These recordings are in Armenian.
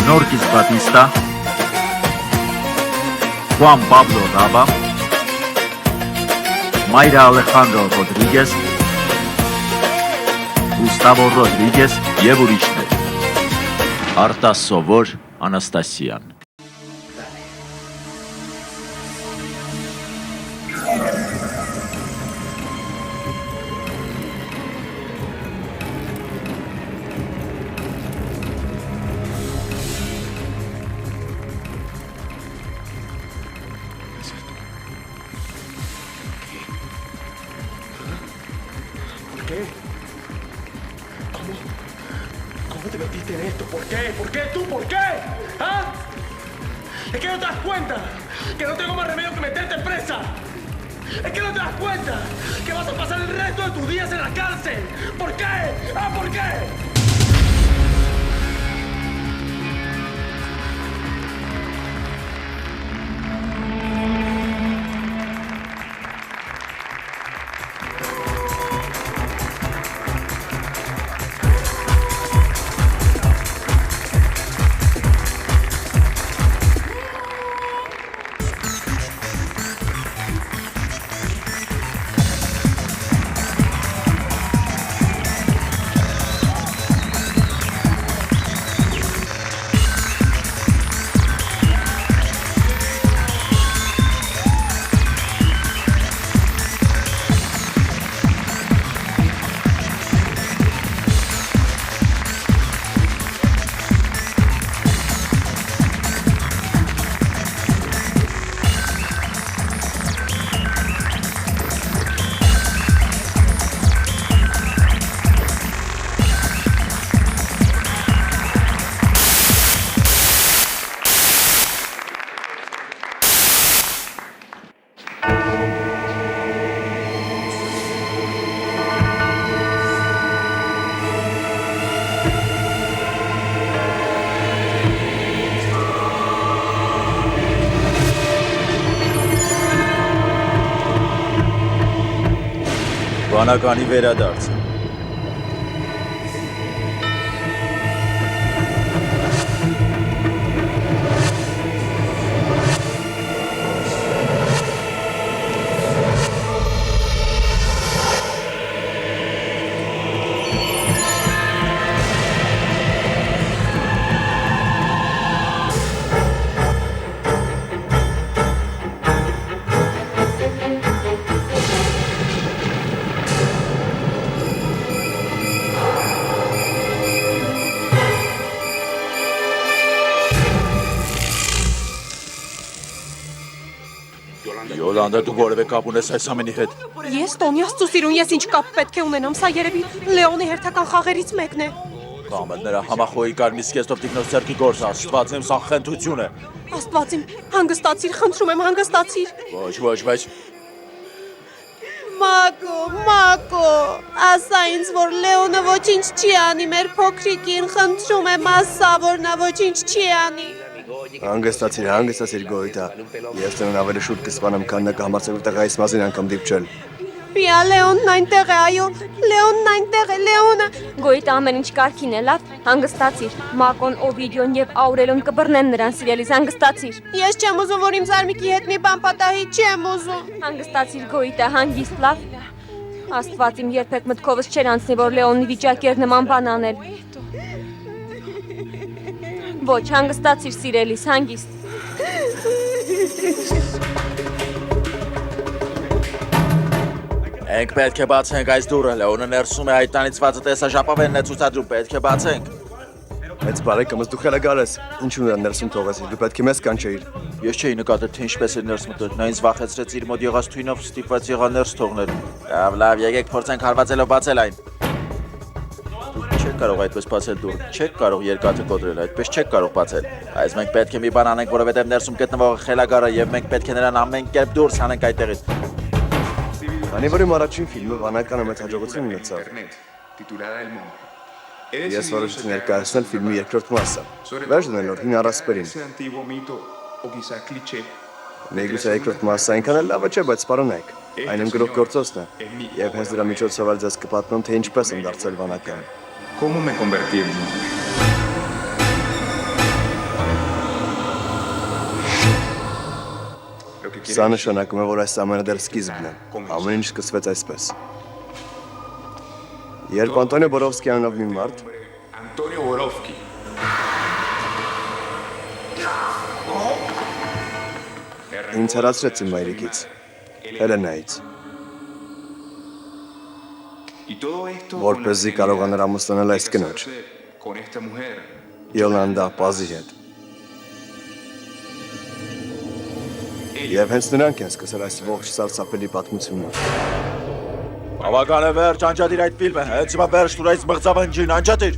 Norquis Batista, Juan Pablo Raba, Mayra Alejandro Rodríguez, Gustavo Rodríguez եւ ուրիշներ։ Արտասովոր Անաստասիան։ ¿Cómo te metiste en esto? ¿Por qué? ¿Por qué tú? ¿Por qué? ¿Ah? ¿Es que no te das cuenta que no tengo más remedio que meterte en presa? ¿Es que no te das cuenta que vas a pasar el resto de tus días en la cárcel? ¿Por qué? ¿Ah? ¿Por qué? Բանականի վերադարձ։ Յոլանդա, դու որևէ կապ ունես այս ամենի հետ։ Ես Տոնի Աստծո սիրուն, ես ինչ կապ պետք է ունենամ, սա երևի Լեոնի հերթական խաղերից մեկն է։ Կամ էլ նրա համախոհի կարմիր սկեստով տիկնոջ ձեռքի գործ, Աստված իմ, սա խնդություն է։ Աստված իմ, հանգստացիր, խնդրում եմ, հանգստացիր։ Ոչ, բայց Մակո, ասա ինձ, որ Լեոնը ոչինչ չի անի, մեր փոքրիկին, խնդրում եմ, ասա, որ նա ոչինչ չի անի։ Հանգստացիր գոյտա։ Ես տնն ավելի շուտ կսպանեմ, քան նա կհամարցակու տղայիս մասին անգամ դիպչել։ Պիա Լեոնն այնտեղ է, այո, Լեոնն այնտեղ է, Լեոնը։ Գոյտը ամեն ինչ կարգին է, լավ, հանգստացիր։ Մակոն, Օվիդիոն եւ Աուրելոն կբռնեն նրան, սիրելիս, հանգստացիր։ Ես չեմ ուզում, որ իմ զարմիկի հետ մի բան պատահի, չեմ ուզում։ Հանգստացիր Գոյտը, հանգիստ, լավ։ Աստված իմ երբեք մտքովս չէր անցնի, որ Լեոնի վիճակի էր նման բան անել։ Ոչ, հանգստացիր սիրելիս, հանգիստ։ Ենք պետք է բացենք այս դուռը, Լեոնը ներսում է այդ տանիցվածը տեսա ժապավենն է ցուցադրում, պետք է բացենք։ Մեծ բարեկամս դու խելագար ես, ինչու նա ներսում թողեցիր, դու պետք է մեզ կանչեիր։ Ես չէի նկատել, թե ինչպես է ներս մտել, նա ինձ վախեցրեց իր մոտ եղած թույնով ստիպված եղա ներս թողնել։ Լավ, եկեք փորձենք հարվածելով բացել այն։ Չեք կարող այդպես բացել դուռը, չեք կարող երկաթը կոտրել, այդպես չեք կարող բացել։ Այս մենք պետք է մի բան անենք, որովհետև ներսում գտնվող խելագարը եւ մենք պետք է նրան ամեն կերպ դուրս հանենք այդտեղից։ Քանի որ իմ առաջին ֆիլմը վանականը մեծ հաջողություն ունեցավ։ Ես որոշեցի ներկայացնել ֆիլմի երկրորդ մասը։ Վերջ դնելով հին առասպելին։ Միգուցե երկրորդ մասը այնքան էլ լավը չէ, բայց սպառնեք։ Այն իմ գրող գործոցն է։ Եվ հենց դրա միջոցով էլ ձեզ կպատմեմ, թե ինչպես եմ դարձել վանական։ ¿Cómo me convertí en monje? Սա նշանակում է, որ այս ամենը դեռ սկիզբն է։ Ամեն ինչ սկսվեց այսպես։ Երբ Անտոնիո Բորովսկի անունով մի մարդ Antonio Borovsky. ինձ հեռացրեց իմ մայրիկից, Հելենայից, որպեսզի կարողանար ամուսնանալ այս կնոջ, Յոլանդա Պազի հետ։ Եվ հենց նրանք են սկսել այս ողջ սարսափելի պատմությունը։ Բավական է վերջ, անջատիր այդ ֆիլմը, հենց հիմա վերջ տուր այս մղձավնջին, անջատիր։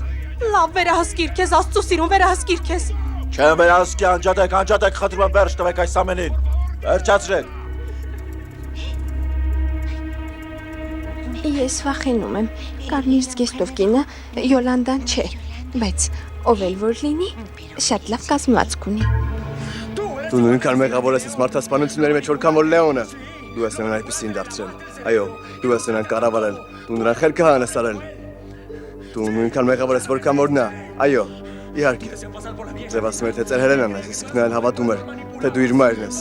Լավ վերահսկիր քեզ, Աստծո սիրուն վերահսկիր քեզ։ Չեմ վերահսկի, անջատեք, խնդրում եմ վերջ տվեք այս ամենին։ Վերջացրեք։ Ես վախենում եմ, կարմիր զգեստով կինը Յոլանդան չէ, բայց ով էլ որ լինի, շատ լավ կազմվածք ունի։ Դու նույնքան մեղավոր ես մարդասպանությունների մեջ, որքան որ Լեոնը։ Դու ես նրան այդպեսին դարձրել։ Այո, դու ես նրան կառավարել, դու նրան խելքը հանեցարել։ Դու նույնքան մեղավոր ես, որքան որ նա։ Այո, իհարկե։ Ձեզ ասում էր, թե ծեր Հելենան ես, իսկ նա էլ հավատում էր, թե դու իր մայրն ես։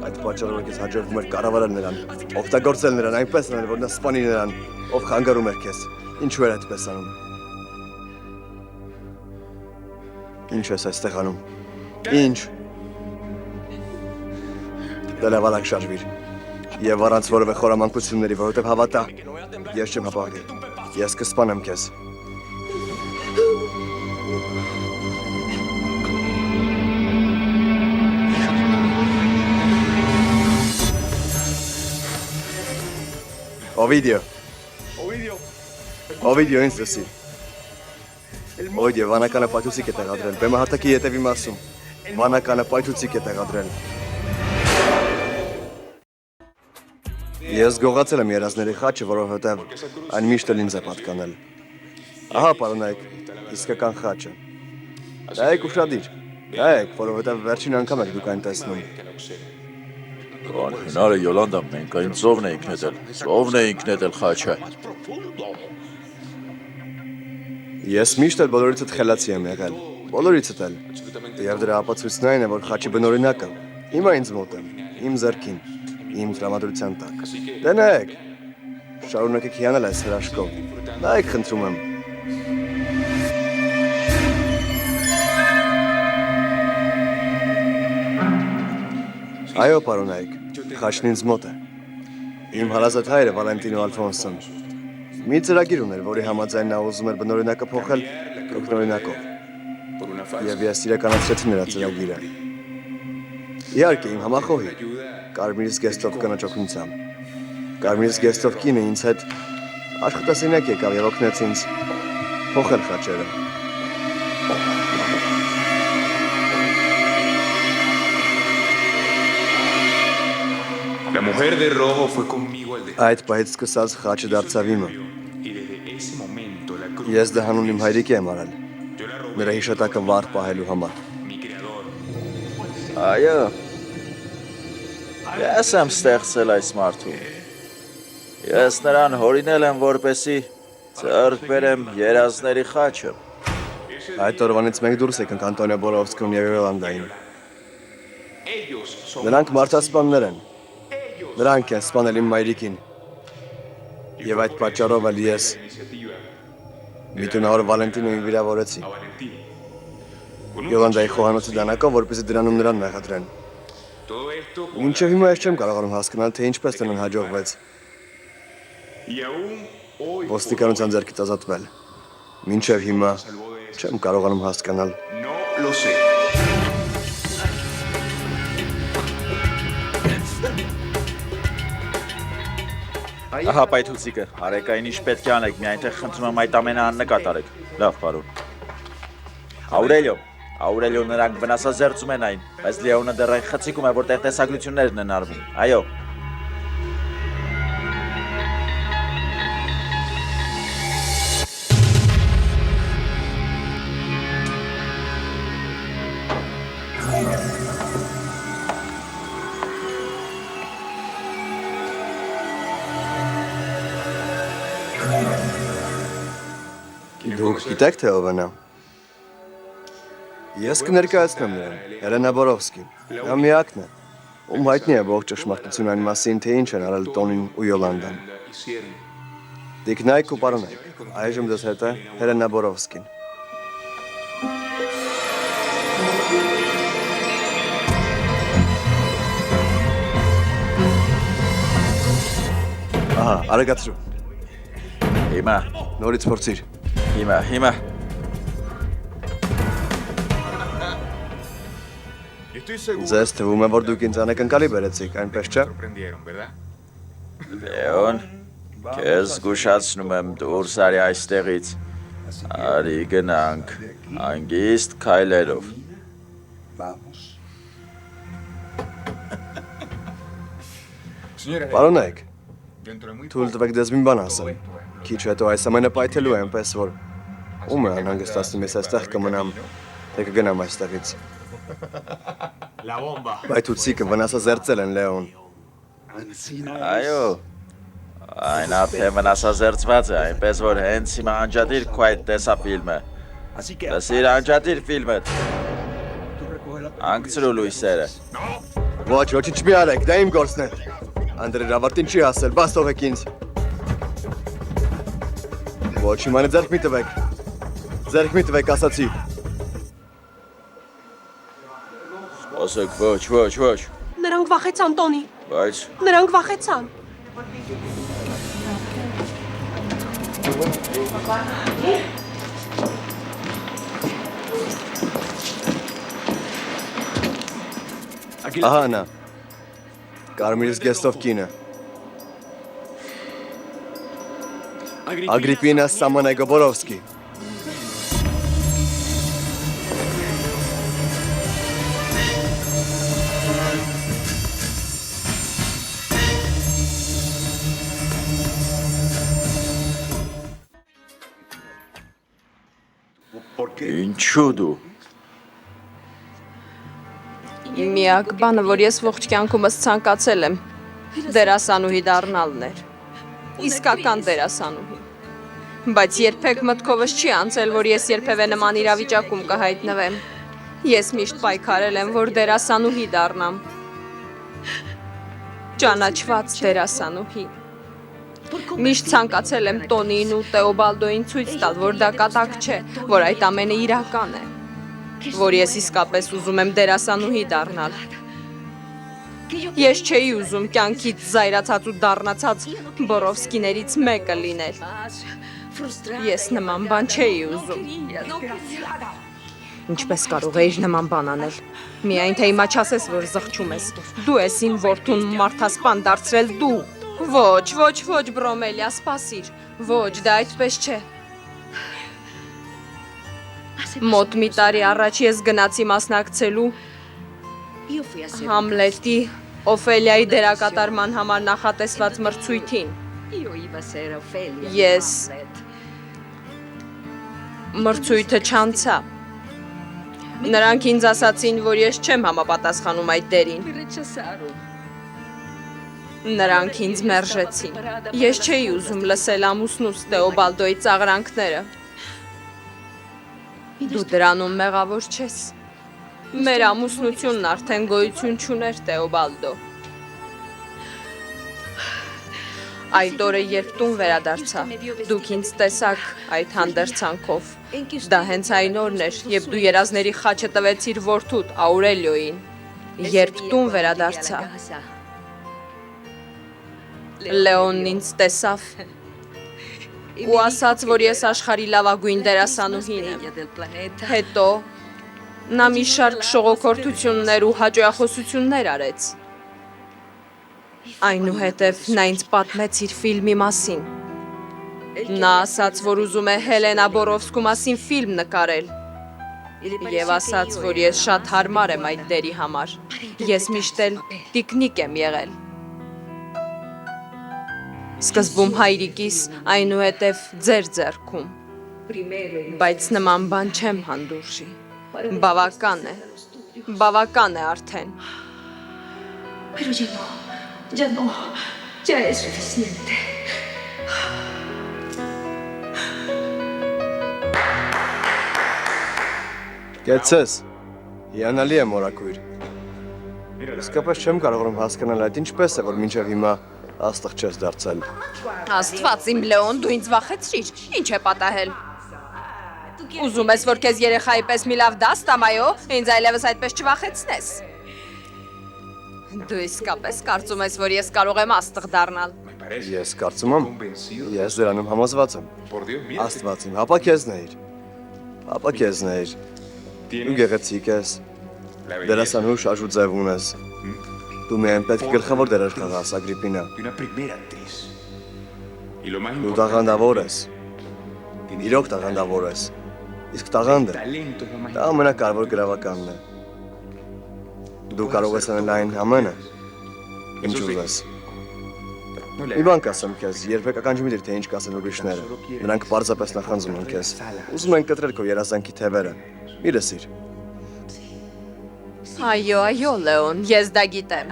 Այդ պատճառով ես հաջողվում էր կառավարել նրան, օգտագործել նրան, այնպես անել, որ նա սպանի նրան, ով խանգարում էր քեզ։ Ինչու էր այդպես անում։ Ինչ ես այստեղ անում։ Ինչ։ Դե լավ արագ շարժվիր։ Եվ առանց որևէ խորամանկությունների, որովհետև հավատա, ես չեմ հապաղի։ Ես կսպանեմ քեզ։ Օվիդիո ինձ լսի։ Օվիդիո վանականը պայթուցիկ է տեղադրել, բեմը հատակի ետևի մասում։ Վանականը պայթուցիկ է տեղադրել։ Ես գողացել եմ երազների խաչը, որովհետև այն միշտ էլ ինձ է պատկանել։ Ահա, պարոնայք, իսկական խաչը։ Նայեք ուշադիր, նայեք, որովհետև վերջին անգամ եք դուք այն տեսնում։ Հնարը Յոլանդա, մենք այն ծովն էինք նետել, խաչը։ Ես միշտ էլ բոլորիցդ խելացի եմ եղել, բոլորիցդ էլ։ Եվ դրա ապացույցն այն է, որ խաչի բնօրինակը հիմա ինձ մոտ է, իմ ձեռքին, իմ տրամադրության տակ։ Դե նայեք, շարունակեք հիանալ այս հրաշքով, նայեք խնդրում եմ։ Այո, պարոնայք, խաչն ինձ մոտ է։ Իմ հարազատ հայրը Վալենտինո Ալֆոնսոն մի ծրագիր ուներ, որի համաձայն նա ուզում էր բնօրինակը փոխել կրկնօրինակով։ Եվ ես իրականացրեցի նրա ծրագիրը։ Իհարկե, իմ համախոհի, կարմիր զգեստով կնոջ օգնությամբ։ Կարմիր զգեստով կինը ինձ հետ աշխատասենյակ եկավ եւ օգնեց ինձ փոխել խաչերը։ La mujer de rojo fue conmigo al Այդ պահից սկսած խաչը դարձավ իմը։ Ես դա հանուն իմ հայրիկի եմ արել։ Նրա հիշատակը վառ պահելու համար։ Այո։ Ես եմ ստեղծել այս մարդուն։ Ես նրան հորինել եմ, որպեսի ձեռք բերեմ երազների խաչը։ Այդ օրվանից մենք դուրս եկանք Անտոնիո Բորովսկուն եւ Յոլանդային։ Նրանք մարդասպաններ են։ Նրանք են սպանել իմ մայրիկին։ Եվ այդ պատճառով էլ ես միտունավոր Վալենտինոին վիրավորեցի։ Յոլանդայի խոհանոցի դանակով, որպեսզի դրանում նրան մեղադրեն։ Մինչև հիմա ես չեմ կարողանում հասկանալ, թե ինչպես նրան հաջողվեց ոստիկանության ձեռքից ազատվել։ Մինչև հիմա չեմ կարողանում հասկանալ։ Ահա պայթուցիկը, արեք այն ինչ պետք է անեք, միայն թե խնդրում եմ այդ ամենը աննկատ արեք։ Լավ, պարոն։ Աուրելիո նրանք վնասազերծում են այն, բայց Լեոնը դեռ այն խցիկում է, որտեղ տեսագրություններն են արվում։ Այո։ Դուք գիտեք, թե ով է նա։ Ես կներկայացնեմ նրան, Հելենա Բորովսկին։ Նա միակն է, Ում հայտնի է ողջ ճշմարտությունը այն մասին, թե ինչ են արել Տոնին ու Յոլանդան։ Տիկնայք ու պարոնայք, այժմ ձեզ հետ է Հելենա Բորովսկին։ Ահա, արագացրու։ Հիմա, Նորից փորձիր։ հիմա։ Ձեզ թվում է, որ դուք ինձ անակնկալի բերեցիք, այնպես չէ։ Լեոն, քեզ զգուշացնում եմ դուրս արի այստեղից։ Արի գնանք, հանգիստ քայլերով։ Պարոնայք, թույլ տվեք դες մի բան ասեմ։ Քիչ հետո այս ամենը պայթելու է, այնպես որ ում է անհանգստացնում ես այստեղ կմնամ, թե կգնամ այստեղից։ Բայթուցիկը վնասազերծել են Լեոն։ Այո, այն ափե վնասազերծված է, այնպես որ հենց հիմա անջատիր քո այդ տեսաֆիլմը։ Լսիր անջատիր ֆիլմը։ Անկցրու լույսերը։ Ոչ, ոչինչ մի արեք, դա իմ գործն է։ Անդրեր ավարտին չի ասել, բաց թողեք ինձ։ Ոչ, հիմա ձեռք մի տվեք։ Ձեռք մի տվեք, ասացի։ Սպասեք, ոչ։ Նրանք վախեցան, Տոնի։ Բայց Նրանք վախեցան։ Ահա նա։ Կարմիր զգեստով կինը։ Ագրիպինա Սամանայգոբորովսկի։ ինչու դու։ Միակ բանը, որ ես ողջ կյանքումս ցանկացել եմ, դերասանուհի դառնալն էր։ Իսկական դերասանուհի։ Բայց երբեք մտքովս չի անցել, որ ես երբևէ նման իրավիճակում կհայտնվեմ։ Ես միշտ պայքարել եմ, որ դերասանուհի դառնամ։ Ճանաչված դերասանուհի։ Միշտ ցանկացել եմ Տոնին ու Տեոբալդոին ցույց տալ, որ դա կատակ չէ, որ այդ ամենը իրական է, որ ես իսկապես ուզում եմ դերասանուհի դառնալ։ Ես չէի ուզում կյանքից զայրացած ու դառնացած Բորովսկիներից մեկը լինել։ Ես նման բան չէի ուզում։ Ինչպես կարող էիր նման բան անել։ Միայն թե հիմա չասես, որ զղջում ես։ Դու ես իմ որդուն մարդասպան դարձրել դու։ Ոչ, Բրոմելիա, սպասիր։ Ոչ, դա այդպես չէ։ Մոտ մի տարի առաջ ես գնացի մասնակցելու Համլետի Օֆելիայի դերակատարման համար նախատեսված մրցույթին։ Ես մրցույթը չանցա։ Նրանք ինձ ասացին, որ ես չեմ համապատասխանում այդ դերին։ Նրանք ինձ մերժեցին։ Ես չէի ուզում լսել ամուսնուս Տեոբալդոյի ծաղրանքները։ Դու դրանում մեղավոր չես։ Մեր ամուսնությունն արդեն գոյություն չուներ, Տեոբալդո։ Այդ օրը, երբ տուն վերադարձա, դուք ինձ տեսաք այդ հանդերձանքով։ Դա հենց այն օրն էր, երբ դու երազների խաչը տվեցիր որդուդ Աուրելիոյին։ Երբ տուն վերադարձա, Լեոնն ինձ տեսավ ու ասաց, որ ես աշխարհի լավագույն դերասանուհին եմ։ Հետո նա մի շարք շողոքորթություններ ու հաճոյախոսություններ արեց։ Այնուհետև նա ինձ պատմեց իր ֆիլմի մասին։ Նա ասաց, որ ուզում է Հելենա Բորովսկու մասին ֆիլմ նկարել։ Եվ ասաց, որ ես շատ հարմար եմ այդ դերի համար։ Ես միշտ էլ տիկնիկ եմ եղել։ Սկզբում հայրիկիս, այնուհետև ձեր ձեռքում։ Բայց նման բան չեմ հանդուրժի։ Բավական է արդեն։ Ya es suficiente. Կեցես, հիանալի է մորակույր։ Իսկապես չեմ կարողանում հասկանալ այդ ինչպես է, որ մինչև հիմա աստղ չես դարձել։ Աստված իմ Լեոն, դու ինձ վախեցրիր։ Ինչ է պատահել։ Ուզում ես, որ քեզ երեխայի պես մի լավ դաս տամ, այո, ինձ այլևս այդպես չվախեցնես։ Դու իսկապես կարծում ես, որ ես կարող եմ աստղ դառնալ։ Ես կարծում եմ, ես դրանում համոզված եմ։ Աստված իմ, հապա քեզ նայիր։ Հապա քեզ նայիր։ Դու գեղեցիկ ես։ Դերասանուհու շաշու ձև ունես։ Դու միայն պետք է գլխավոր դերեր խաղաս, Ագրիպինա։ Դու տաղանդավոր ես։ Իրոք տաղանդավոր ես։ Իսկ տաղանդը դա ամենակարևոր գրավականն է։ Դու կարող ես անել այն ամենը, ինչ ուզես։ Մի բան կասեմ քեզ, երբեք ականջումիր թե ինչ կասեն ուրիշները։ Նրանք պարզապես նախանձում են քեզ։ Ուզում են կտրել քո երազանքի թևերը։ Մի լսիր։ Այո, այո, Լեոն, ես դա գիտեմ։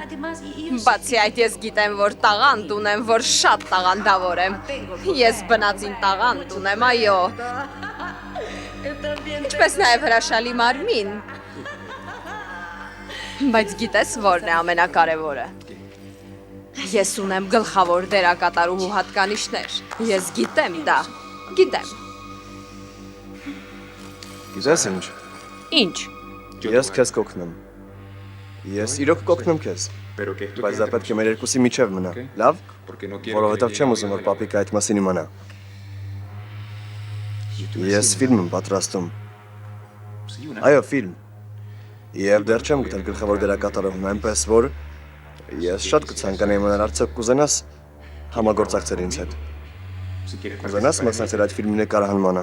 Բացի այդ ես գիտեմ, որ տաղանդ ունեմ, որ շատ տաղանդավոր եմ։ Ես բնածին տաղանդ ունեմ, այո։ Ինչպես նաև հրաշալի մարմին։ Բայց գիտես որն է ամենակարևորը։ Ես ունեմ գլխավոր դերակատարուհու հատկանիշներ։ Ես գիտեմ դա։ Գիտեմ։ Գիտես ինչ։ Ինչ։ Ես քեզ կօգնեմ։ Ես իրոք կօգնեմ քեզ։ Բայց դա պետք է մեր երկուսի միջև մնա։ Լավ։ Որովհետև չեմ ուզում, որ պապիկը այդ մասին իմանա։ Ես ֆիլմ եմ պատրաստում։ Այո, ֆիլմ։ Եվ դեռ չեմ գտել գլխավոր դերակատարողն, այնպես որ ես շատ կցանկանայի իմանալ արդյոք կուզենաս համագործակցել ինձ հետ։ Կուզենաս մասնակցել այդ ֆիլմի նկարահանմանը։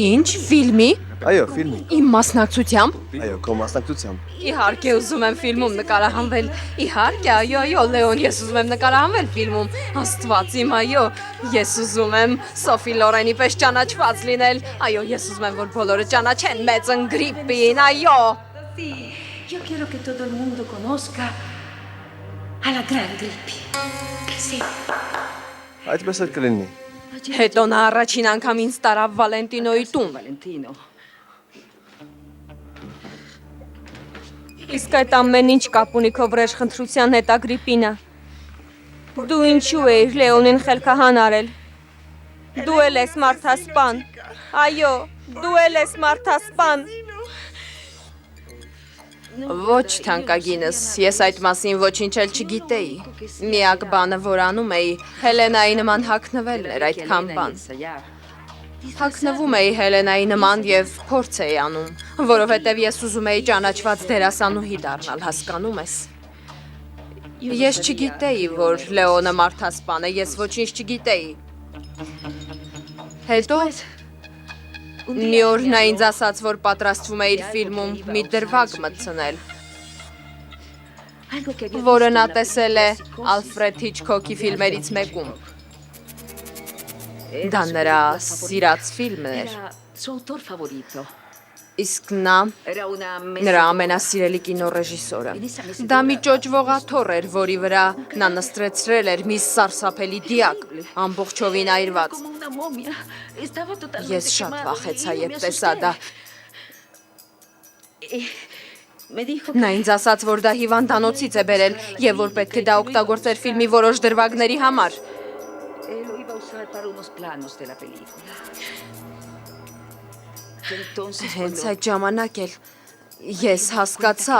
Ինչ, ֆիլմի։ Այո, ֆիլմի։ Իմ մասնակցությամբ։ Այո, քո մասնակցությամբ։ Իհարկե ուզում եմ ֆիլմում նկարահանվել։ Իհարկե, այո, այո, Լեոն, ես ուզում եմ նկարահանվել ֆիլմում։ Աստված իմ, այո, ես ուզում եմ Սոֆի Լորենի պես ճանաչված լինել։ Այո, ես ուզում եմ, որ բոլորը ճանաչեն մեծ Ագրիպին, այո։ Sí, yo quiero que todo el mundo conozca a la gran Grippi. Sí. Այդպես էլ կլինի։ Հետո նա առաջին անգամ ինձ տարավ Վալենտինոյի տուն։ Valentino. Իսկ այդ ամեն ինչ կապ ունի քո վրեժխնդրության հետ, Ագրիպինա։ Դու ինչու էիր Լեոնին խելքահան արել։ Դու էլ ես մարդասպան։ Այո, դու էլ ես մարդասպան։ Ոչ, թանկագինս, ես այդ մասին ոչինչ էլ չգիտեի։ Միակ բանը, որ անում էի, Հելենայի նման հագնվելն էր այդքան բան։ Հագնվում էի Հելենայի նման եւ փորձ էի անում, որովհետեւ ես ուզում էի ճանաչված դերասանուհի դառնալ, հասկանում ես։ Ես չգիտեի, որ Լեոնը մարդասպան է, ես ոչինչ չգիտեի։ Հետո մի օր նա ինձ ասաց, որ պատրաստվում է իր ֆիլմում մի դրվագ մտցնել, որը նա տեսել է Ալֆրեդ Հիչքոքի ֆիլմերից մեկում։ Դա նրա սիրած ֆիլմն էր։ Era su autor favorito. Իսկ նա Era una նրա ամենասիրելի կինոռեժիսորը։ Դա մի ճոճվողաթոռ էր, որի վրա նա նստրեցրել էր մի սարսափելի դիակ, ամբողջովին այրված։ como una momia. Estaba totalmente Ես շատ quemado. վախեցա, Y երբ me տեսա asusté. դա։ Me dijo Նա ինձ ասաց, որ դա հիվանդանոցից է բերել եւ որ պետք է դա օգտագործեր ֆիլմի որոշ դրվագների համար։ él lo iba a usar para unos planos de la película. Entonces, Հենց cuando- այդ ժամանակ էլ ես հասկացա,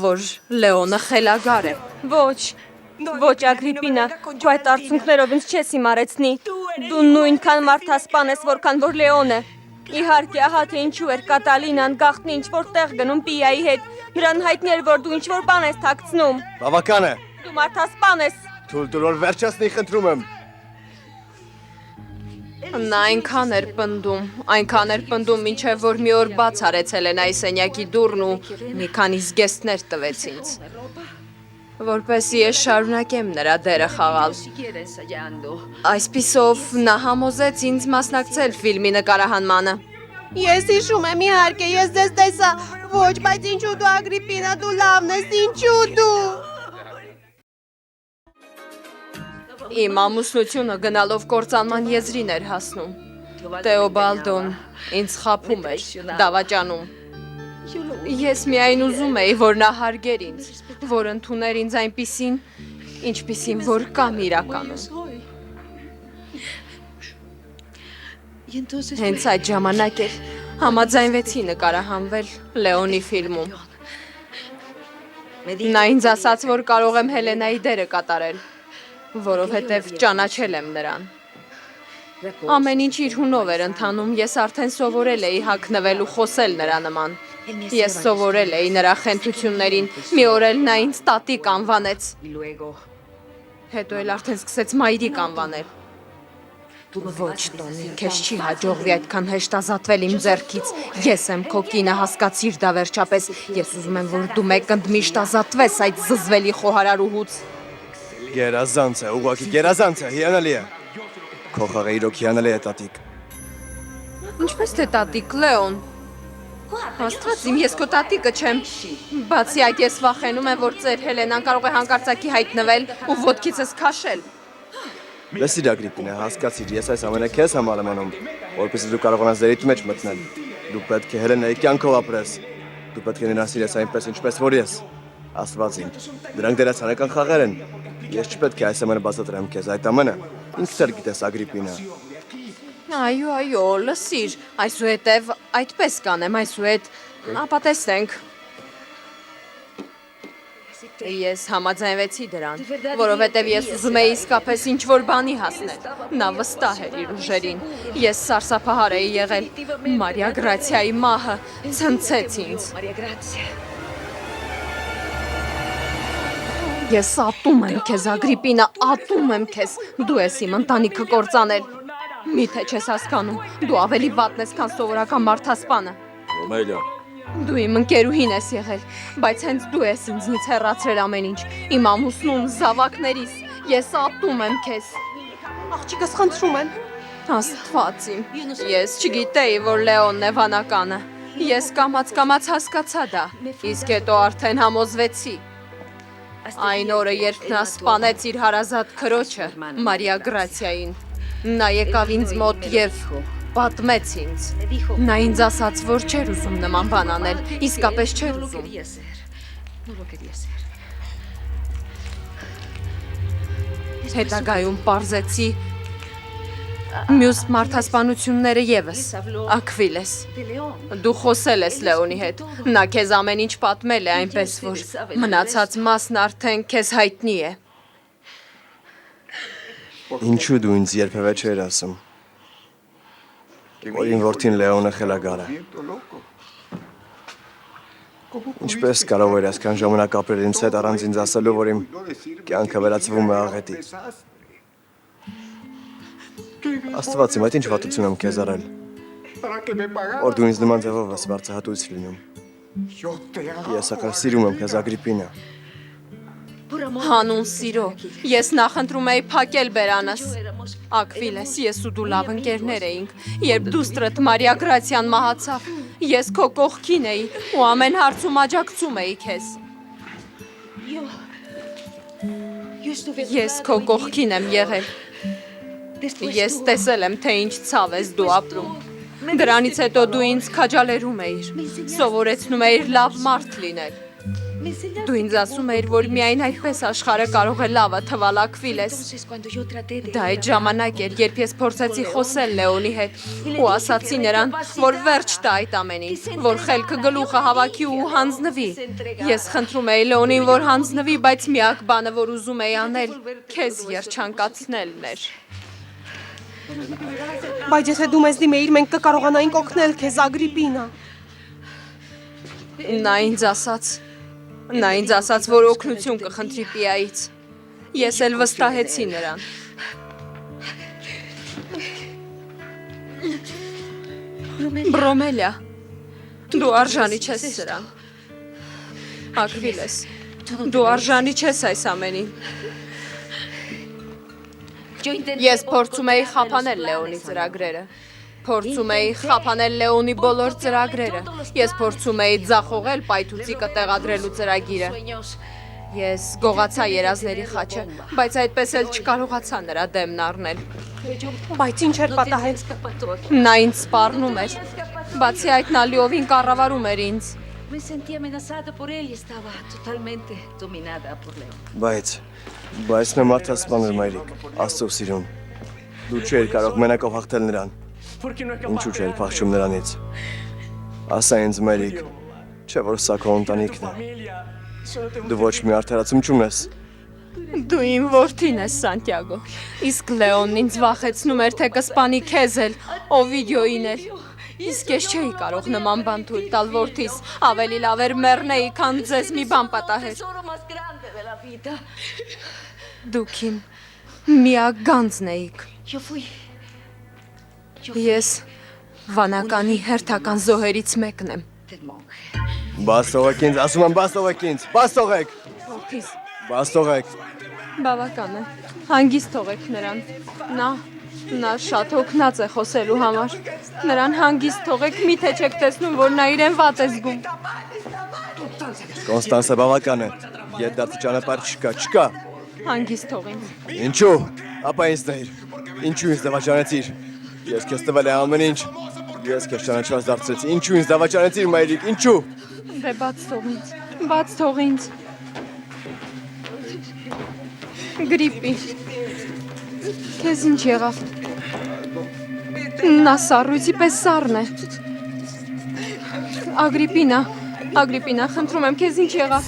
որ Լեոնը խելագար է։ Ոչ, ոչ Ագրիպինա, դու այդ արցունքներով ինձ չես իմարեցնի։ Դու նույնքան մարդասպան ես, որքան որ Լեոնը։ Իհարկե, ահա թե ինչու էր Կատալինան գաղտնի ինչ-որ տեղ գնում Պիայի հետ։ Նրան հայտնի էր, որ դու ինչ-որ բան ես թաքցնում։ Բավական է։ Դու մարդասպան ես։ Թույլ տուր որ վերջացնի, խնդրում եմ։ Նա այնքան էր պնդում, մինչև որ մի օր բաց արեց Հելենայի սենյակի դուռն ու մի քանի զգեստներ տվեց ինձ։ Որպեսզի ես շարունակեմ նրա դերը խաղալ։ Siguiera ensayando. Այսպիսով նա համոզեց ինձ մասնակցել ֆիլմի նկարահանմանը։ Ես հիշում եմ, իհարկե, ես ձեզ տեսա։ Ոչ, բայց ինչու դու Ագրիպինա, դու լավն ես, ինչու դու։ Իմ ամուսնությունը գնալով կործանման եզրին էր հասնում։ Տեոբալդոն ինձ խաբում էր, դավաճանում։ Ես միայն ուզում էի, որ նա հարգեր ինձ, որ ընդուներ ինձ այնպիսին, ինչպիսին որ կամ իրականում։ Հենց այդ ժամանակ էր համաձայնվեցի նկարահանվել Լեոնի ֆիլմում։ Նա ինձ ասաց, որ կարող եմ Հելենայի դերը կատարել, որովհետև ճանաչել եմ նրան։ Ամեն ինչ իր հունով էր ընթանում, ես արդեն սովորել էի հագնվել ու խոսել նրա նման։ Ես սովորել էի նրա խենթություններին, մի օր էլ նա ինձ տատիկ անվանեց։ Հետո էլ արդեն սկսեց մայրիկ անվանել։ Ոչ, Տոնի, քեզ չի հաջողվի այդքան հեշտ ազատվել իմ ձեռքից։ Ես եմ քո կինը, հասկացիր դա վերջապես։ Ես ուզում եմ, որ դու մեկ ընդմիշտ ազատվես այդ զզվելի խոհարարուհուց։ Գերազանց է, ուղղակի գերազանց է, հիանալի է։ Քո խաղը իրոք հիանալի է, տատիկ։ Ինչպես թե տատիկ, Լեոն։ Աստված իմ, ես քո տատիկը չեմ։ Բացի այդ, ես վախենում եմ, որ ծեր Հելենան կարող է հանկարծակի հայտնվել ու ոտքիցս քաշել։ Լսիր Ագրիպինա, հասկացիր, ես այս ամենը քեզ համար եմ անում, որպեսզի դու կարողանաս դերիդ մեջ մտնել։ Դու պետք է Հելենայի կյանքով ապրես։ Դու պետք է նրան սիրես այնպես, ինչպես որ ես։ Աստվածին, դրանք դերասանական խաղեր են։ Ես չպետք է այս ամենը բացատրեմ քեզ, այդ ամենը ինձ դեռ գիտես Ագրիպինա։ Այո, լսիր, այսուհետև այդպես կանեմ, այսուհետ ապա տեսնենք։ Ես համաձայնվեցի դրան, որովհետև ես ուզում էի իսկապես ինչ-որ բանի հասնել։ Նա վստահ էր իր ուժերին։ Ես սարսափահար էի եղել։ Մարիա Գրացիայի մահը ցնցեց ինձ։ Ես ատում եմ քեզ, Ագրիպինա, ատում եմ քեզ։ Դու ես իմ ընտանիքը կործանել։ Միթե չես հասկանում, դու ավելի վատն ես, քան սովորական մարդասպանը։ Ռոմելիա, Դու իմ ընկերուհին ես եղել, բայց հենց դու ես ինձնից հեռացրել ամեն ինչ, իմ ամուսնուն, զավակներիս, ես ատում եմ քեզ։ Աղջիկս խնդրում են։ Աստված իմ, ես չգիտեի, որ Լեոնն է վանականը։ Ես կամաց հասկացա դա, իսկ հետո արդեն համոզվեցի։ Այն օրը, երբ նա սպանեց իր հարազատ քրոջը, Մարիա Գրացիային, նա եկավ ինձ մոտ և պատմեց ինձ։ Նա ինձ ասաց, որ չէր ուզում նման բան անել, իսկապես չէր ուզում։ Հետագայում պարզեցի մյուս մարդասպանությունները ևս, Աքվիլես։ Դու խոսել ես Լեոնի հետ, նա քեզ ամեն ինչ պատմել է այնպես, որ մնացած մասն արդեն քեզ հայտնի է։ Ինչու դու ինձ երբևէ չէր ասում, որ իմ որդին Լեոնը խելագար է։ Ինչպես կարող էր այսքան ժամանակ ապրել ինձ հետ առանց ինձ ասելու, որ իմ կյանքը վերածվում է աղետի։ Աստված իմ, այդ ինչ վատություն եմ քեզ արել, որ դու ինձ նման ձևով ես վարձահատույց լինում։ Ես ակր սիրում եմ քեզ, Ագրիպինա։ Հանուն սիրո, ես նախընտրում էի փակել բերանս։ Աքվիլես, ես ու դու լավ ընկերներ էինք, երբ դուստրդ Մարիա Գրացիան մահացավ, ես քո կողքին էի ու ամեն հարցում աջակցում էի քեզ։ Ես քո կողքին եմ եղել։ Ես տեսել եմ, թե ինչ ցավ ես դու ապրում։ Դրանից հետո դու ինձ քաջալերում էիր, սովորեցնում էիր լավ մարդ լինել։ Դու ինձ ասում էիր, որ միայն այդպես աշխարհը կարող է լավը թվալ Աքվիլես։ Դա այդ ժամանակ էր, երբ ես փորձեցի խոսել Լեոնի հետ ու ասացի նրան, որ վերջ տա այդ ամենին, որ խելքը գլուխը հավաքի ու հանձնվի։ Ես խնդրում էի Լեոնին, որ հանձնվի, բայց միակ բանը, որ ուզում էի անել, քեզ երջանկացնելն էր։ Բայց եթե դու մեզ դիմեիր, մենք կկարողանայինք օգնել քեզ, Ագրիպինա։ Նա ինձ ասաց, որ օգնություն կխնդրի Պիայից։ Ես էլ վստահեցի նրան։ Բրոմելիա, դու արժանի չես սրան։ Աքվիլես, դու արժանի չես այս ամենին։ Ես փորձում էի խափանել Լեոնի ծրագրերը։ Փորձում էի խափանել Լեոնի բոլոր ծրագրերը։ Ես փորձում էի ձախողել պայթուցիկը տեղադրելու ծրագիրը։ Ես գողացա երազների խաչը, բայց այդպես էլ չկարողացա նրա դեմն առնել։ Բայց ինչ էր պատահել։ Նա ինձ սպառնում էր։ Բացի այդ նա լիովին կառավարում էր ինձ։ Me sentí amenazada por él y estaba totalmente dominada por León. Բայց նա մարդաս սպանել մայրիկ, Աստծո սիրուն։ Դու չէր կարող մենակով հաղթել նրան։ Ինչու չէր փախչում նրանից։ Ասա ինձ մայրիկ, չէ որ սա քո ընտանիքն է։ Դու ոչ մի արդարացում չունես։ Դու իմ որդին ես, Սանտիագո։ Իսկ Լեոնն ինձ վախեցնում էր, թե կսպանի քեզ էլ, Օվիդիոին էլ։ Իսկ ես չէի կարող նման բան թույլ տալ որդիս, ավելի լավ էր մեռնեի, քան ձեզ մի բան պատահեր։ Դուք իմ միակ գանձն էիք։ Ես վանականի հերթական զոհերից մեկն եմ։ Բաց թողեք ինձ, ասում եմ բաց թողեք ինձ, բաց թողեք։ Որդիս, Բաց թողեք։ բավական է, հանգիստ թողեք նրան, նա շատ հոգնած է խոսելու համար, նրան հանգիստ թողեք, միթե չեք տեսնում, որ նա իրեն վատ է զգում։ Կոնստանսը բավական է, ետդարձի ճանապարհ չկա։ Հանգիստ թող ինձ։ Ինչու, ապա ինձ նայր, ինչու ինձ դավաճանեցիր, ես քեզ տվել է ամեն ինչ, ես քեզ ճանաչված դարձրեցի, ինչու ինձ դավաճանեցիր մայրիկ, ինչու։ Դե բաց թող ինձ։ Գրիպի, քեզ ինչ եղավ։ Նա սառույցի պես սառն է։ Ագրիպինա, խնդրում եմ, քեզ ինչ եղավ։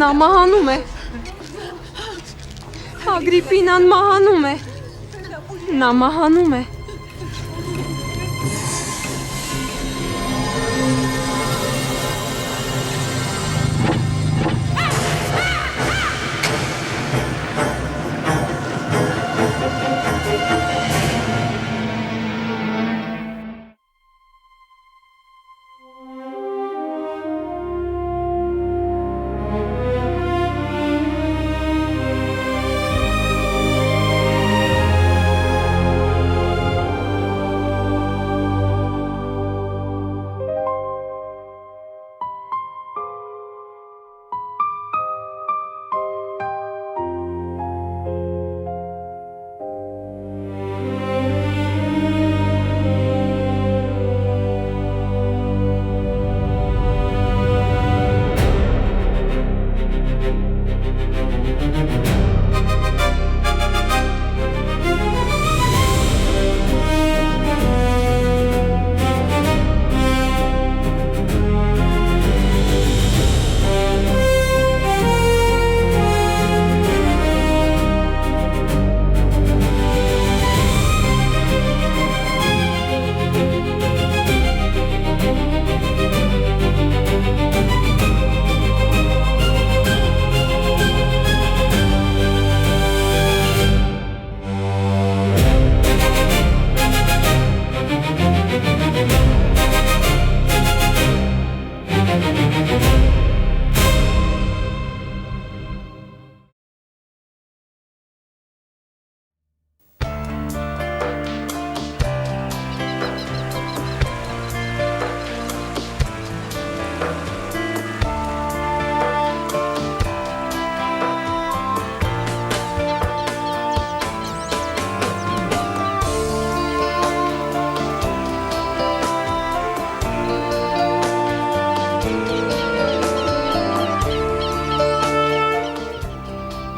Նա մահանում է։ Ագրիպինան մահանում է։ Նա մահանում է։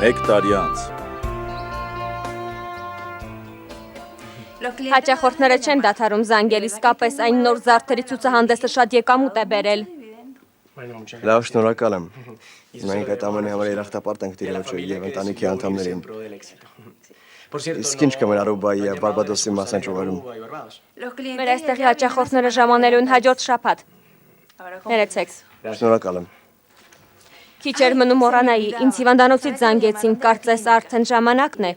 Մեկ տարի անց։ Հաճախորդները չեն դադարում զանգել, իսկապես այն նոր զարդերի ցուցահանդեսը շատ եկամուտ է բերել։ Լավ, շնորհակալ եմ։ Մենք այդ ամենի համար երախտապարտ ենք տիրոջը եւ ընտանիքի անդամներին։ Իսկ ինչ կմեն Արուբայի եւ Բարբադոսի մասնաճյուղերում։ Մեր այստեղի հաճախորդները ժամանելու են հաջորդ շաբաթ։ Ներեցեք։ Շնորհակալ եմ։ Քիչ էր մնում մոռանայի, ինձ հիվանդանոցից զանգեցին, կարծես արդեն ժամանակն է։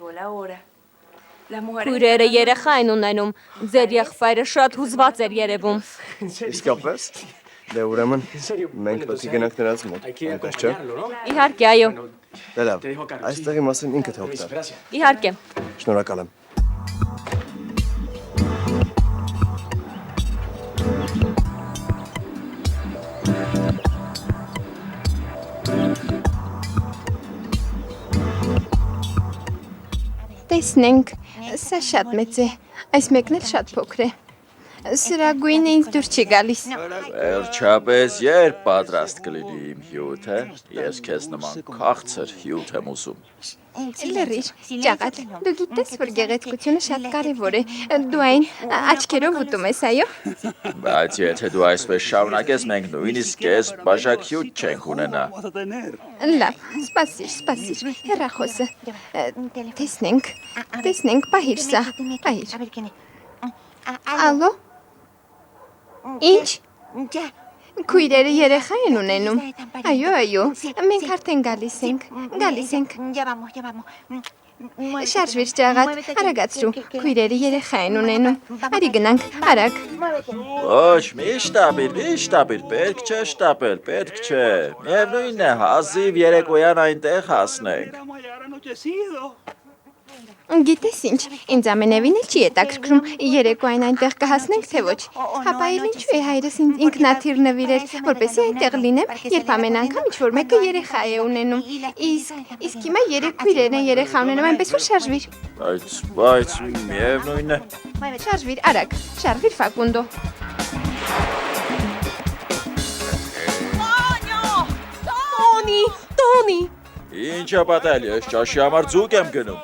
Քույրերը երեխա են ունենում, ձեր եղբայրը շատ հուզված էր երևում։ Իսկապես։ Դե ուրեմն մենք պետք է գնանք նրանց մոտ, այնպես չէ՞։ Իհարկե, այո։ Դե լավ, այստեղի մասին ինքդ հոգ տար։ Իհարկե։ Շնորհակալ եմ։ Տեսնենք, սա շատ մեծ է, այս մեկն էլ շատ փոքր է։ Սրա գույնը ինձ դուր չի գալիս։ Վերջապես երբ պատրաստ կլինի իմ հյութը, ես քեզ նման քաղցր հյութ եմ ուզում։ Լրիր, ճաղատ, դու գիտես, որ գեղեցկությունը շատ կարևոր է, դու այն աչքերով ուտում ես, այո։ Բայց եթե դու այսպես շարունակես, մենք նույնիսկ քեզ բաժակ հյութ չենք ունենա։ Լավ, սպասիր, հեռախոսը։ Տեսնենք, պահիր սա, պահիր։ Ալո։ Ինչ։ Քույրերը երեխա են ունենում։ Այո, մենք արդեն գալիս ենք։ Շարժվիր ճաղատ, արագացրու, քույրերը երեխա են ունենում։ Արի գնանք, արագ։ Ոչ, մի շտապիր, պետք չէ շտապել, պետք չէ։ Միևնույնն է, հազիվ երեկոյան այնտեղ հասնենք։ Գիտես ինչ, ինձ ամենևին էլ չի հետաքրքրում, երեկոյան այնտեղ կհասնենք, թե ոչ։ Հապա էլ ինչու է հայրս ինձ ինքնաթիռ նվիրել, որպեսզի այնտեղ լինեմ, երբ ամեն անգամ ինչ-որ մեկը երեխա է ունենում։ Իսկ հիմա երեք քույրերն են երեխա ունենում, այնպես որ շարժվիր։ Բայց միևնույնն է։ Շարժվիր, արագ, շարժվիր Ֆակունդո։ Տոնի, Ինչ է պատահել, ես ճաշի համար ձուկ եմ գնում։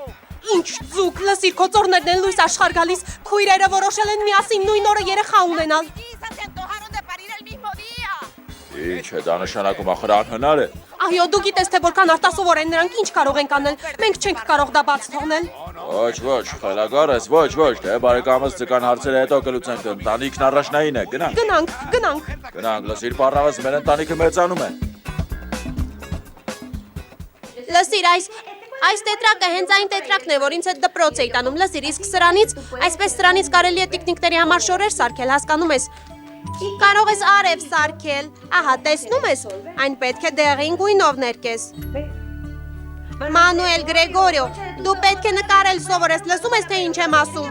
ինչ ձուկ, լսիր, քո ծորներն են լույս աշխարհ գալիս, քույրերը որոշել են միասին նույն օրը երեխա ունենալ։ Ինչ է դա նշանակում, ախր անհնար է։ Այո, դու գիտես, թե որքան արտասովոր են նրանք, ինչ կարող են անել, մենք չենք կարող դա բաց թողնել։ Ոչ, խելագար ես, ոչ, դե բարեկամս ձկան հարցերը հետո կլուծենք, ընտանիքն առաջնային է, գնանք։ Գնանք, լսիր, պարավս, մեր ընտանիքը մեծանում է։ Լսիր, այս տետրակը հենց այն տետրակն է, որ ինձ հետ դպրոց էի տանում, լսիր, իսկ սրանից կարելի է տիկնիկների համար շորեր սարքել, հասկանում ես։ Կարող ես արև սարքել, ահա, տեսնում ես, այն պետք է դեղին գույնով ներկես։ Մանուել Գրեգորիո, դու պետք է նկարել սովորես, լսում ես, թե ինչ եմ ասում։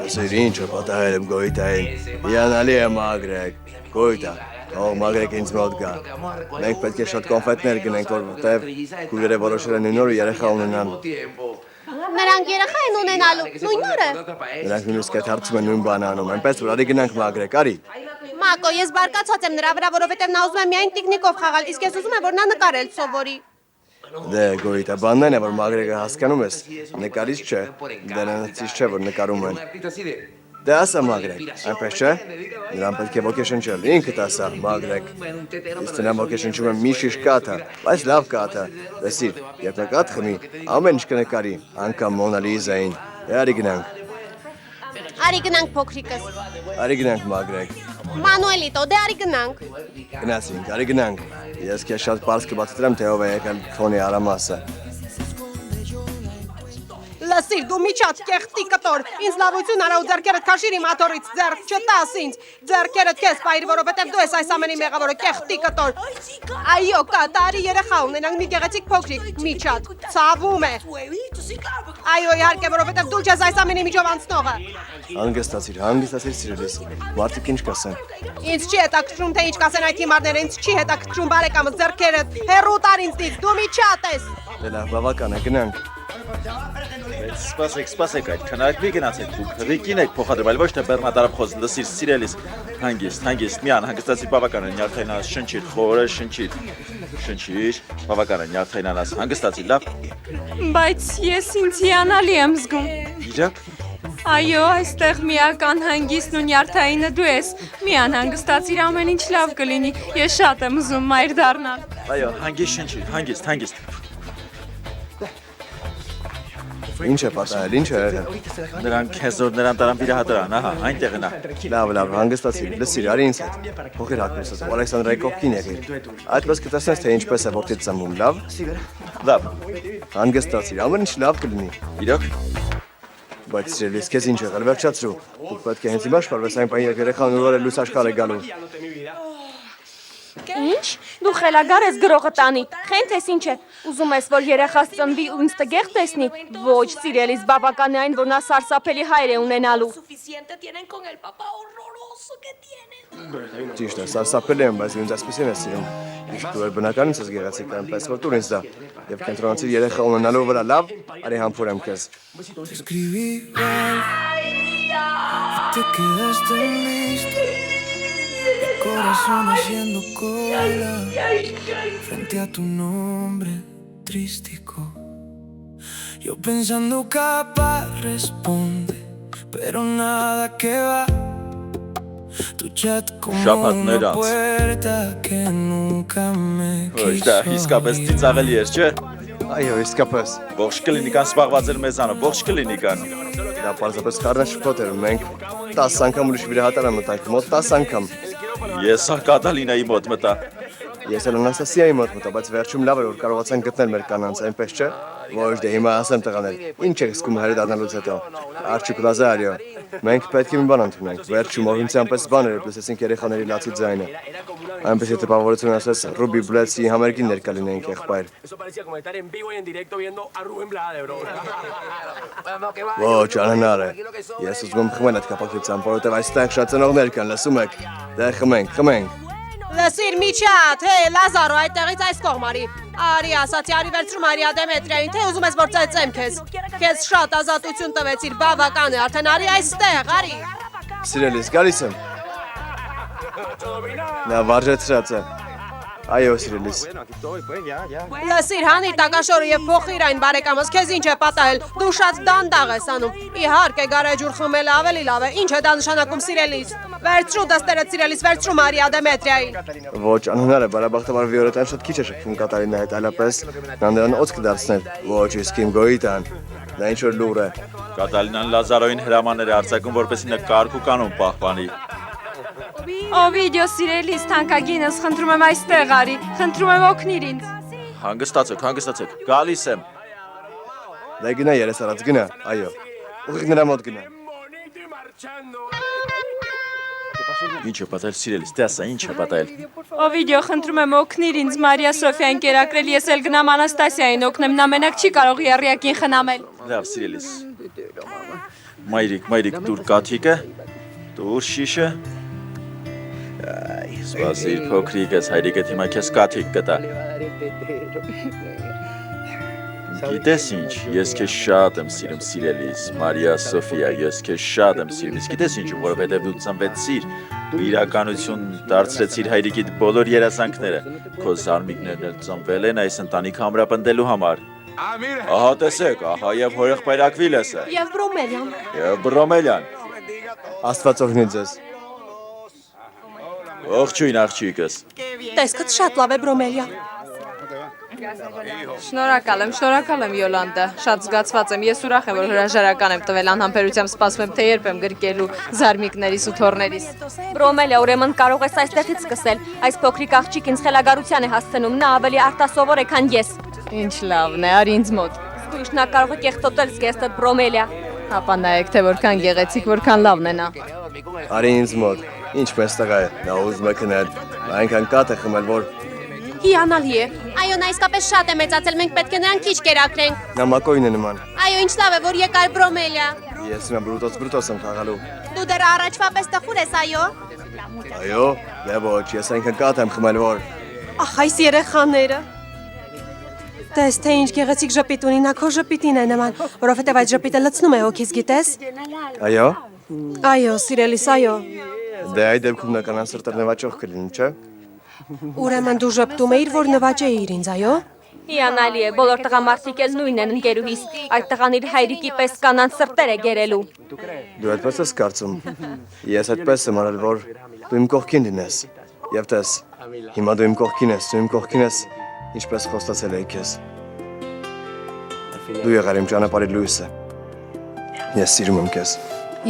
Ասիր ինչը պատահել եմ գոյտային, հիանալի է մագրեք, գոյտա, թող մագրեք ինձ մոտ գա։ Մենք պետք է շատ կոնֆետներ գնենք, որտև քույրերը որոշել են նույն օրը երեխա ունենան։ Նրանք երեխա են ունենալու, նույն օրը։ Նրանք նույնիսկ այդ հարցում են նույն բանը անում, այնպես որ արի գնանք մագրեք, արի։ Մակո, ես բարկացած եմ նրա վրա, որովհետև նա ուզում է միայն տիկնիկով խաղալ, իսկ ես ուզում եմ, որ նա նկարել սովորի։ Դե գոյտա, բանն այն է, որ մագրեկը հասկանում ես, նկարիչ չէ, դրանից չէ, որ նկարում են։ Դե ասա մագրեք, այնպես չէ, նրան պետք է ոգեշնչել, ինքդ ասա մագրեք, իսկ նրան ոգեշնչում եմ մի շիշ կաթը, բայց լավ կաթը, լսիր, երբ նա կաթ խմի, ամեն ինչ կնկարի, անգամ Մոնա Լիզային, արի գնանք։ Արի գնանք փոքրիկս։ Արի գնանք մագրեք։ Մանուելիտո, դե արի գնանք։ Գնացինք, արի գնանք։ Ես քեզ շատ պարզ կբացատրեմ, թե ով է եկել քոնի արամասը։ Լսիր, դու միջած կեղտի կտոր, ինձ լավություն արա ու ձեռքերդ քաշիր իմ աթոռից, ձեռք չտաս ինձ, ձեռքերդ քեզ պայիր, որովհետև դու ես այս ամենի մեղավորը, կեղտի կտոր։ Այո, կատարի երեխա ունենանք մի գեղեցիկ փոքրիկ, միջած, ցավում է։ Այո, իհարկե, որովհետև դու ես այս ամենի միջով անցնողը։ Հանգստացիր սիրելիս, մարդիկ ինչ կասեն։ Ինձ չի հետաքրքրում, թե ինչ կասեն այդ հիմարները, ինձ չի հետաքրքրում բարեկամս, ձեռքերդ, հեռու տար ինձնից, դու միջատ ես։ Դե լավ, բավական է, գնանք։ Սպասեք, այդ քնարկ մի գնացեք դուք, ռիկին եք փոխադրվել, ոչ թե բեռնատարով խոս, լսիր, սիրելիս, հանգիստ, մի անհանգստացիր, բավական է, նյարդայնանաս, շնչիր, խորը շնչիր, բավական է, նյարդայնանաս, հանգստացիր, լավ։ Բայց ես ինձ հիանալի եմ զգում։ Իրակ։ Այո, այստեղ միական հանգիստն ու նյարդայինը դու ես։ Մի անհանգստացիր, ամեն ինչ լավ կլինի։ Ես շատ եմ ուզում մայր դառնալ։ Այո, հանգիստ շնչիր, հանգիստ։ Ինչ է պատահել, ինչ է եղել։ Նրանք հեզոր նրան տարան վիրահատարան, ահա, այնտեղ նա։ Լավ, հանգստացիր, լսիր, արի ինձ հետ։ Փոքր հատկոսս, Ալեքսանդրայի կողքին եղիր։ Այդպես կտեսնես, թե ինչպես է որդիդ ծնվում, լավ։ Լավ։ Հանգստացիր, ամեն ինչ լավ կլինի։ Իրոք։ Բայց սիրելիս, քեզ ինչ եղել, վերջացրու։ Դու պետք է հենց հիմա շարվես այն պահին, երբ երեխան նոր լույս աշխարհ է գալու։ Ինչ։ Դու խելագար ես գրողը տանի։ Խենթ ես ինչ է։ Ուզում ես, որ երեխաս ծնվի ու ինձ տգեղ տեսնի։ Ոչ, սիրելիս, բավական է այն, որ նա սարսափելի հայր է ունենալու։ Suficiente tienen con el papá horroroso que tienen. Ճիշտ է, սարսափելի եմ, բայց ինձ այսպեսին է սիրում։ Իսկ դու էլ բնականից ես գեղեցիկ, այնպես որ տուր ինձ դա։ Եվ կենտրոնացիր երեխա ունենալու վրա լավ, արի համբուրեմ քեզ։ Escribí te quedaste listo, el corazón haciendo cola frente a tu nombre trístico. Yo pensando capaz responde, pero nada que va. Tu chat como una puerta que nunca me quiso abrir. Իսկապես ծիծաղելի էր, չէ։ Այո, իսկապես։ Ողջ կլինիկան սպաղված էր մեզանով, ողջ կլինիկան։ Դա պարզապես խառնաշփոթ էր, մենք 10 անգամ ուրիշ վիրահատարան մտանք, մոտ 10 անգամ։ Ես հա Կատալինայի մոտ մտա։ Ես էլ Անաստասիայի մոտ մտա, բայց վերջում լավ էր որ կարողացան գտնել մեր կանանց, այնպես չէ։ Ոչ դե հիմա ասեմ տղաներ, ինչ եք զգում հայրը դառնալուց հետո։ Արջուկ Լազարիո, մենք պետք է մի բան ընդունենք։ Վերջում օրինցյանպես բան էր, լսեցինք երեխաների լացի ձայնը։ Այնպես եթե տպավորություն ասես, Ռուբի Բլեցի համերգին ներկա լինեինք եղբայր։ Ոչ, անհնար է։ Ես ուզում եմ խմել այդ կապակցությամբ, որովհետև այստեղ շատ ծնողներ կան, լսում եք։ Դե խմենք։ Լսիր միջատ, հե Լազարո, այդտեղից այս կողմ արի։ Արի ասացի, արի վերցրում Մարիա Դեմետրիային, թե ուզում ես որ ծեծեմ քեզ։ Քեզ շատ ազատություն տվեցիր, բավական է, արդեն արի այստեղ, արի։ Սիրելիս, գալիս եմ։ Նա վարժեցրած է։ Այո, սիրելիս։ Լսիր, հանի տակաշորը եւ փոխիր այն բարեկամս, քեզ ինչ է պատահել։ Դու շատ դանդաղ ես անում։ Իհարկե, գարեջուր խմելը ավելի լավ է։ Ինչ է դա նշանակում, սիրելիս։ Վերցրու դստերը, սիրելիս, վերցրու Մարիա Դեմետրիային։ Ոչ, անհնար է, բարեբախտաբար Վիոլետան շատ քիչ է շփվում Կատարինայի հետ, այլապես նա նրան օծք դարձներ։ Ոչ, իսկ իմ գոյիտան։ Նա ինչ որ լուր է։ Կատալինան Լազարոյին հրամաններ է արձակում, որպեսզի նա կարգ ու կանոն պահպանի։ Օվիդիո սիրելիս, թանկագինս, խնդրում եմ այստեղ արի, խնդրում եմ օգնիր ինձ։ Հանգստացեք, գալիս եմ։ Դե գնա երես արած գնա, այո։ Ուղիղ նրա մոտ գնա։ Ինչ է պատահել, սիրելիս, դե ասա, ինչ է պատահել։ Օվիդիո, խնդրում եմ օգնիր ինձ Մարիա Սոֆիային կերակրել, ես էլ գնամ Անաստասիային օգնեմ, նա մենակ չի կարող եռյակին խնամել։ Լավ, սիրելիս։ Մայրիկ, դուր կաթիկը, դուր շիշը։ Սպասիր փոքրիկս, հայրիկդ հիմա քեզ կաթիկ կտա։ Գիտես ինչ, ես քեզ շատ եմ սիրում, սիրելիս, Մարիա Սոֆիա, ես քեզ շատ եմ սիրում, իսկ գիտես ինչու, որովհետև դու ծնվեցիր, դու իրականություն դարձրեցիր հայրիկիդ բոլոր երազանքները, քո զարմիկներն էլ ծնվել են այս ընտանիքը ամրապնդելու համար։ Ահա տեսեք, ահա եւ հորեղբայր Ակվիլեսը։ Եվ Բրոմելյան։ Աստված օրհնի ձեզ։ Ողջույն աղջիկս։ Տեսքդ շատ լավ է, Բրոմելիա։ Շնորհակալ եմ Յոլանդա, շատ զգացված եմ, ես ուրախ եմ, որ հրաժարական եմ տվել, անհամբերությամբ սպասում եմ, թե երբ եմ գրկելու զարմիկներիս ու թոռներիս։ Բրոմելիա, ուրեմն կարող ես այստեղից սկսել։ Այս փոքրիկ աղջիկ ինձ խելագարության է հասցնում, նա ավելի արտասովոր է, քան ես։ Ինչ լավն է, արի ինձ մոտ։ Իսկ նա կարող է կեղտոտել զգեստը, Բրոմելիա։ Հապա նայեք, թե որքան գեղեցիկ, որքան լավն է նա։ Արի ինձ մոտ։ Ինչ մեծ տղա է, նա ուզում է քնել։ Նա այնքան կատ է խմել, որ Հիանալի է։ Այո, նա իսկապես շատ է մեծացել, մենք պետք է նրան քիչ կերակրենք։ նա մակոյն է նման։ Այո, ինչ լավ է, որ եկար Բրոմելիա։ Ես նա բրուտոս եմ խաղալու։ Դու դեռ առաջվա պես տխուր ես, այո։ Այո, դե ոչ, ես այնքան կատ եմ խմել, որ Ախ, այս երեխաները։ Տես, թե ինչ գեղեցիկ ժպիտ ունի, նա քո ժպիտին է նման, որովհետև այդ ժպիտը լցնում է հոգիս, գիտես։ Այո։ Այո, սիրելիս, այո։ Դե այդ դեպքում նա կանան սրտեր նվաճող կլինի, չէ՞։ Ուրեմն դու ժպտում էիր, որ նվաճեիր ինձ, այո։ Հիանալի է, բոլոր տղամարդիկ էլ նույնն են ընկերուհիս, այդ տղան իր հայրիկի պես կանանց սրտեր է գերելու։ Դու այդպես ես կարծում։ Ես այդպես եմ արել, որ դու իմ կողքին լինես։ Եվ տես, հիմա դու իմ կողքին ես, ինչպես խոստացել էի քեզ։ Դու եղար իմ ճանապարհի լույսը։ Ես սիրում եմ քեզ։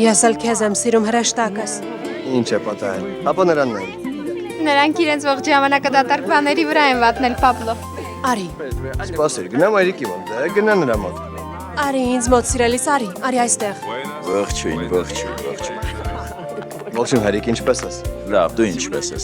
Ես էլ քեզ եմ սիրում հրեշտակս։ Ինչ է պատահել։ Ապա նրանն է։ Նրանք իրենց ողջ ժամանակը դատարկ բաների վրա են վատնել, Պաբլո։ Արի։ Սպասիր, գնա մայրիկի մոտ, դե գնա նրա մոտ։ Արի ինձ մոտ սիրելիս, արի այստեղ։ Ողջույն։ Ողջույն հայրիկ, ինչպես ես։ Լավ, դու ինչպես ես։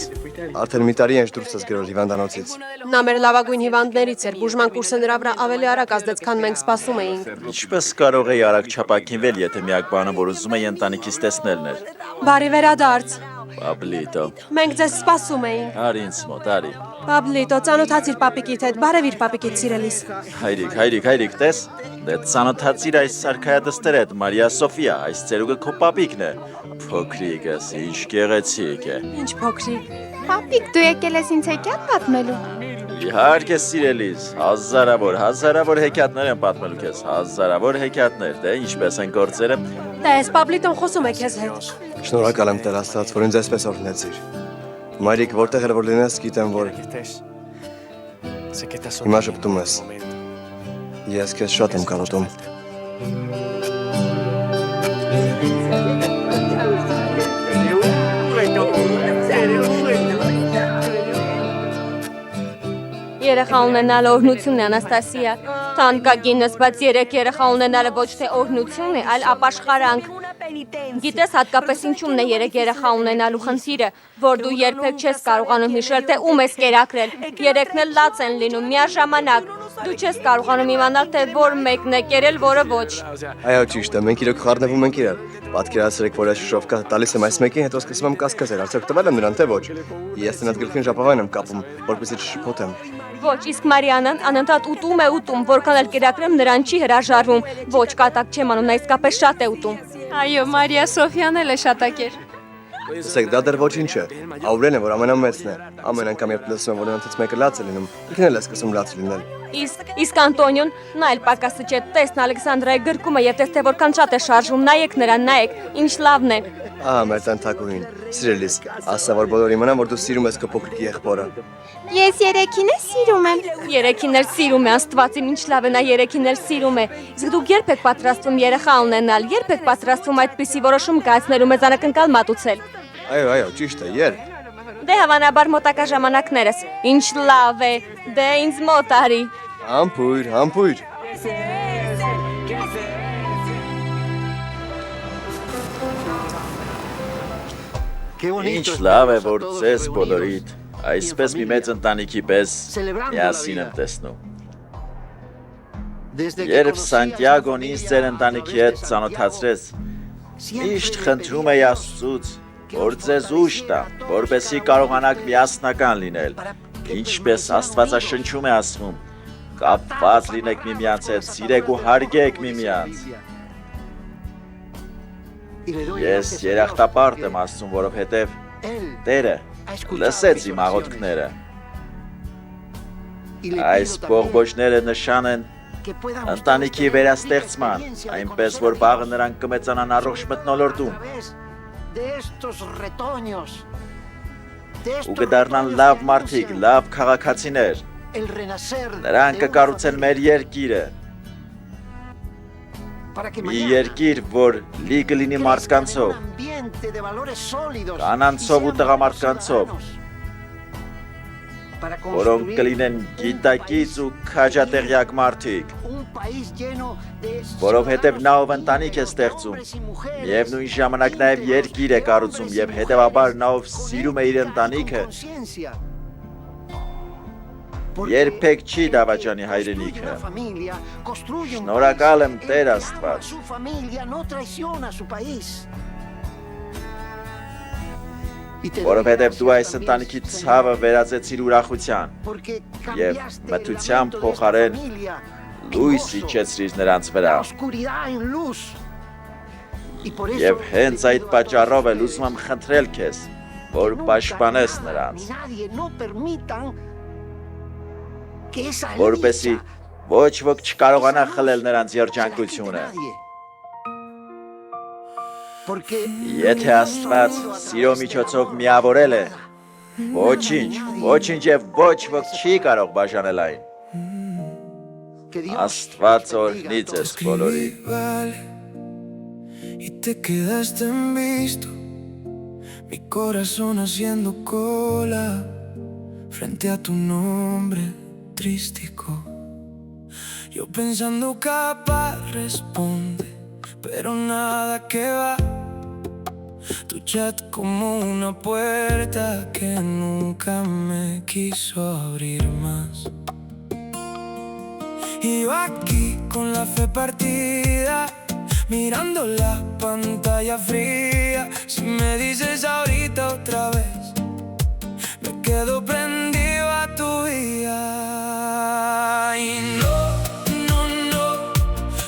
Արդեն մի տարի ենք դուրս ես գրել հիվանդանոցից։ Նա մեր լավագույն հիվանդներից էր։ Բուժման կուրսը նրա վրա ավելի արագ ազդեց, քան մենք սպասում էինք։ Ինչպես կարող էի արագ չափակինվել, եթե միակ բանը, որ ուզում էի ընտանիքից տեսնելն էր։ Բարի վերադարձ։ Պաբլիտո, Մենք ձեզ սպասում էինք։ արի ինձ մոտ, արի։ Պաբլիտո, ծանոթացիր պապիկիդ հետ, բարևիր պապիկիդ սիրելիս։ Հայրիկ, տես։ Դե ծանոթացիր այս սարքայադստեր հետ, Մարիա Սոֆիա, այս ծերուկը քո պապիկն է։ Փոքրիկս, ինչ գեղեցիկ է։ Ինչ փոքրիկ։ Պապիկ, դու եկել ես ինձ հեքիաթ պատմելու։ Իհարկե սիրելիս, հազարավոր հեքիաթներ են պատմելու քեզ, հազարավոր հեքիաթներ, դե ինչպես են գործերը։ Տես, Պաբլիտոն խոսում է քեզ հետ։ Շնորհակալ եմ Տեր Աստված, որ ինձ այսպես օրհնեցիր։ Մայրիկ, որտեղ էր որ լինես, գիտեմ, որ հիմա շփտում ես։ Ես քեզ շատ եմ կարոտում։ Երեխա ունենալը օրհնություն է, Անաստասիա։ Թանկագինս, բայց 3 երեխա ունենալը ոչ թե օրհնություն է, այլ ապաշխարանք։ Գիտես հատկապես ինչումն է 3 երեխա ունենալու խնդիրը, որ դու երբեք չես կարողանում հիշել, թե ում ես կերակրել։ 3-ն էլ լաց են լինում միաժամանակ։ Դու չես կարողանում իմանալ, թե որ մեկն է կերել, որը ոչ։ Այո, ճիշտ է, մենք իրոք խառնվում ենք իրար։ Պատկերացրեք, որ այս շշովկա տալիս եմ այս մեկին, հետո սկսում եմ կասկածել, արդյոք տվել եմ նրան, թե ոչ։ Ես նրանց գլխին ժապավեն եմ կապում, որպեսզի չշփոթեմ։ Ոչ, իսկ Մարիանան անընդհատ ուտում է, որքան էլ կերակրեմ, նրան չի հրաժարվում։ Ոչ, կատակ չեմ անում, նա իսկապես շատ է ուտում։ Այո, Մարիա Սոֆիան էլ է շատակեր։ Տեսեք, դա դեռ ոչինչ է։ Աուրենը, որ ամենամեծն է, ամեն անգամ երբ լսում եմ, որ նրանցից մեկը լաց է լինում, ինքն էլ է սկսում լաց լինել։ Իսկ Անտոնիոն, նա էլ պակասը չէ, տեսն Ալեքսանդրայի գրկումը եւ տես թե որքան շատ է շարժում, նայեք նրան, նայեք, ինչ լավն է։ Ահա մեր տանտակուհին, սիրելիս, ասա որ բոլորը իմանան, որ դու սիրում ես քո փոքրիկ եղբորը։ Ես երեքին էլ սիրում եմ։ 3-ին էլ սիրում է, Աստված իմ, ինչ լավ է, նա 3-ին էլ սիրում է։ Իսկ դուք երբ եք պատրաստվում երեխա ունենալ, երբ եք պատրաստվում այդպիսի որոշում կայացնել ու մեծանակնկալ մատուցել։ Այո, ճիշտ է, երբ։ Դե հավանաբար մոտակա ժամանակներս։ Ինչ լավ է, դե ինձ մոտ արի։ Համբույր։ Ինչ լավ է, որ ձեզ բոլորիդ այսպես մի մեծ ընտանիքի պես միասին եմ տեսնում։ Երբ Սանտիագոն ինձ ձեր ընտանիքի հետ ծանոթացրեց, միշտ խնդրում էի Աստծուց, որ ձեզ ուժ տա, որպեսզի կարողանաք միասնական լինել, ինչպես Աստվածաշնչում է ասվում, կապված լինեք միմյանց հետ, սիրեք ու հարգեք միմյանց։ Ես երախտապարտ եմ Աստծուն, որովհետև Տերը լսեց իմ աղոթքները։ Այս բողբոջները նշան են ընտանիքի վերաստեղծման, այնպես որ վաղը նրանք կմեծանան առողջ մթնոլորտում ու կդառնան լավ մարդիկ, լավ քաղաքացիներ։ Նրանք կկառուցեն մեր երկիրը, մի երկիր, որ լի կլինի մարդկանցով, կանանցով ու տղամարդկանցով, որոնք կլինեն գիտակից ու քաջատեղյակ մարդիկ, որովհետև նա ով ընտանիք է ստեղծում, միևնույն ժամանակ նաև երկիր է կառուցում և հետևաբար նա ով սիրում է իր ընտանիքը, երբեք չի դավաճանի հայրենիքը։ Շնորհակալ եմ Տեր Աստված։ Որովհետև դու այս ընտանիքի ցավը վերածեցիր ուրախության և մթության փոխարեն լույս իջեցրիր նրանց վրա։ Եվ հենց այդ պատճառով էլ ուզում եմ խնդրել քեզ, որ պաշտպանես նրանց, որպեսզի ոչ ոք չկարողանա խլել նրանց երջանկությունը։ Եթե Աստված սիրո միջոցով միավորել է, ոչինչ և ոչ ոք չի կարող բաժանել այն։ Աստված օրհնի ձեզ բոլորին։ Y te quedaste en visto, mi corazón haciendo cola frente a tu nombre trístico. Yo pensando capaz responde, pero nada que va. tu chat como una puerta que nunca me quiso abrir más. Y yo aquí con la fe partida, mirando la pantalla fría. Si me dices ahorita otra vez, me quedo prendido a tu vida. Y no,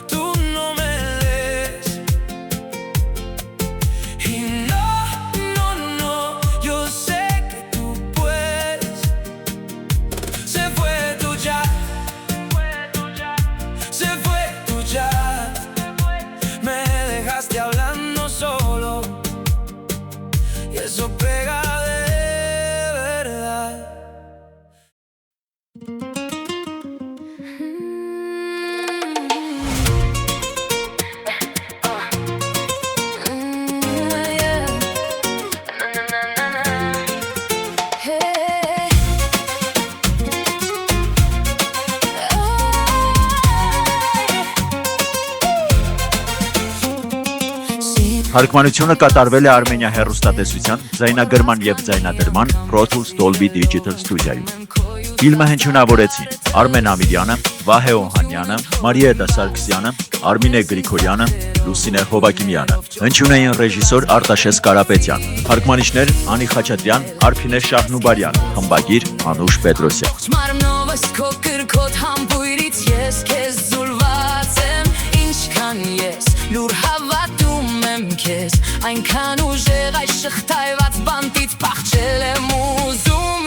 tú no me des. Y no, yo sé que tú puedes. Se fue tu chat, se fue tu chat. Me dejaste hablando solo y eso pega de verdad. Թարգմանությունը կատարվել է Արմենիա հեռուստատեսության ձայնագրման և ձայնադրման Pro Tools Dolby Digital ստուդիայում։ Ֆիլմը հնչյունավորեցին Արմեն Ամիրյանը, Վահե Օհանյանը, Մարիետա Սարգսյանը, Արմինե Գրիգորյանը, Լուսինե Հովակիմյանը։ Հնչյունային ռեժիսոր Արտաշես Կարապետյան, թարգմանիչներ Անի Խաչատրյան, Արփինե Շահնուբարյան, խմբագիր Անուշ Այնքան ուժեղ այս շղթայված բանտից փախչել եմ ուզում